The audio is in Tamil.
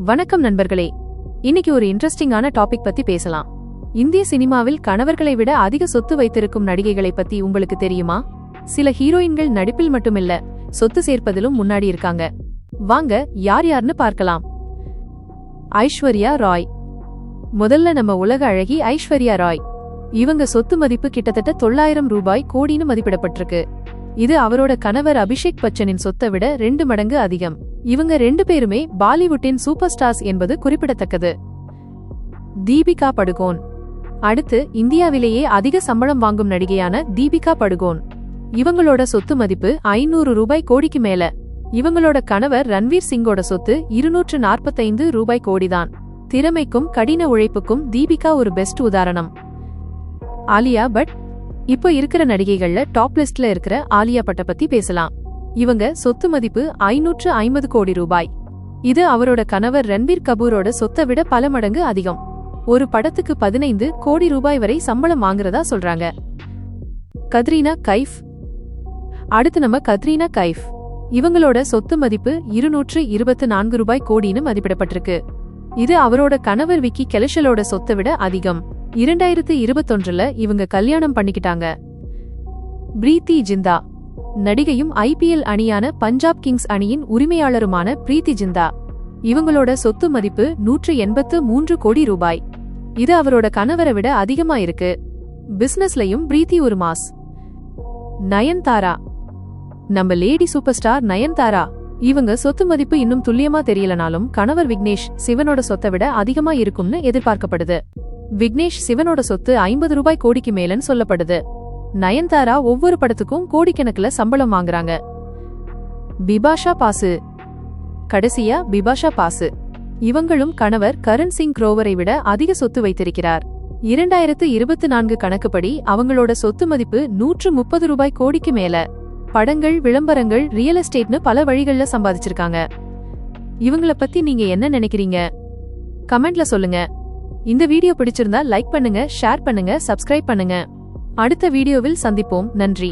வணக்கம் நண்பர்களே, இன்னைக்கு ஒரு இன்ட்ரெஸ்டிங்கான டாபிக் பத்தி பேசலாம். இந்திய சினிமாவில் கணவர்களை விட அதிக சொத்து வைத்திருக்கும் நடிகைகளை பத்தி உங்களுக்கு தெரியுமா? சில ஹீரோயின்கள் நடிப்பில் மட்டுமில்ல, சொத்து சேர்ப்பதிலும் முன்னாடி இருக்காங்க. வாங்க யார் யார்னு பார்க்கலாம். ஐஸ்வர்யா ராய். முதல்ல நம்ம உலக அழகி ஐஸ்வர்யா ராய். இவங்க சொத்து மதிப்பு கிட்டத்தட்ட 900 ரூபாய் கோடின்னு மதிப்பிடப்பட்டிருக்கு. இது அவரோட கணவர் அபிஷேக் பச்சனின் சொத்தை விட 2 மடங்கு அதிகம். இவங்க 2 பேருமே பாலிவுட்டின் சூப்பர் ஸ்டார்ஸ் என்பது குறிப்பிடத்தக்கது. தீபிகா படுகோன். அடுத்து இந்தியாவிலேயே அதிக சம்பளம் வாங்கும் நடிகையான தீபிகா படுகோன். இவங்களோட சொத்து மதிப்பு 500 ரூபாய் கோடிக்கு மேல. இவங்களோட கணவர் ரன்வீர் சிங்கோட சொத்து 245 ரூபாய் கோடிதான். திறமைக்கும் கடின உழைப்புக்கும் தீபிகா ஒரு பெஸ்ட் உதாரணம். ஆலியா பட். இப்போ இருக்கிற நடிகைகள்ல டாப் லிஸ்ட்ல இருக்கிற ஆலியா பட்ட பத்தி பேசலாம். இவங்க சொத்து மதிப்பு 550 கோடி ரூபாய். இது அவரோட கணவர் ரன்பீர் கபூரோட சொத்தை விட பல மடங்கு அதிகம். ஒரு படத்துக்கு 15 கோடி ரூபாய் வரை சம்பளம் வாங்குறதா சொல்றாங்க. கத்ரீனா கைஃப். அடுத்து நம்ம கத்ரீனா கைஃப். இவங்களோட சொத்து மதிப்பு 224 ரூபாய் கோடின்னு மதிப்பிடப்பட்டிருக்கு. இது அவரோட கணவர் விக்கி கெலிஷலோட சொத்தை விட அதிகம். 2021ல இவங்க கல்யாணம் பண்ணிக்கிட்டாங்க. பிரீத்தி ஜிந்தா. நடிகையும் IPL அணியான பஞ்சாப் கிங்ஸ் அணியின் உரிமையாளருமான பிரீத்தி ஜிந்தா. இவங்களோட சொத்து மதிப்பு 183 கோடி ரூபாய். இது அவரோட கணவரை விட அதிகமா இருக்கு. பிசினஸ்லயும் பிரீத்தி ஒரு மாஸ். நயன்தாரா. நம்ம லேடி சூப்பர் ஸ்டார் நயன்தாரா. இவங்க சொத்து மதிப்பு இன்னும் துல்லியமா தெரியலனாலும் கணவர் விக்னேஷ் சிவனோட சொத்தை விட அதிகமா இருக்கும்னு எதிர்பார்க்கப்படுது. விக்னேஷ் சிவனோட சொத்து 50 ரூபாய் கோடிக்கு மேலன்னு சொல்லப்படுது. நயன்தாரா ஒவ்வொரு படத்துக்கும் கோடிக்கணக்குல சம்பளம் வாங்குறாங்க. பிபாஷா பாசு. கடைசியா பிபாஷா பாசு. இவங்களும் கணவர் கரண் சிங் குரோவரை விட அதிக சொத்து வைத்திருக்கிறார். 2024 கணக்குப்படி அவங்களோட சொத்து மதிப்பு 130 ரூபாய் கோடிக்கு மேல. படங்கள், விளம்பரங்கள், ரியல் எஸ்டேட்னு பல வழிகள்ல சம்பாதிச்சிருக்காங்க. இவங்கள பத்தி நீங்க என்ன நினைக்கிறீங்க? கமெண்ட்ல சொல்லுங்க. இந்த வீடியோ பிடிச்சிருந்தா லைக் பண்ணுங்க, ஷேர் பண்ணுங்க, சப்ஸ்கிரைப் பண்ணுங்க. அடுத்த வீடியோவில் சந்திப்போம். நன்றி.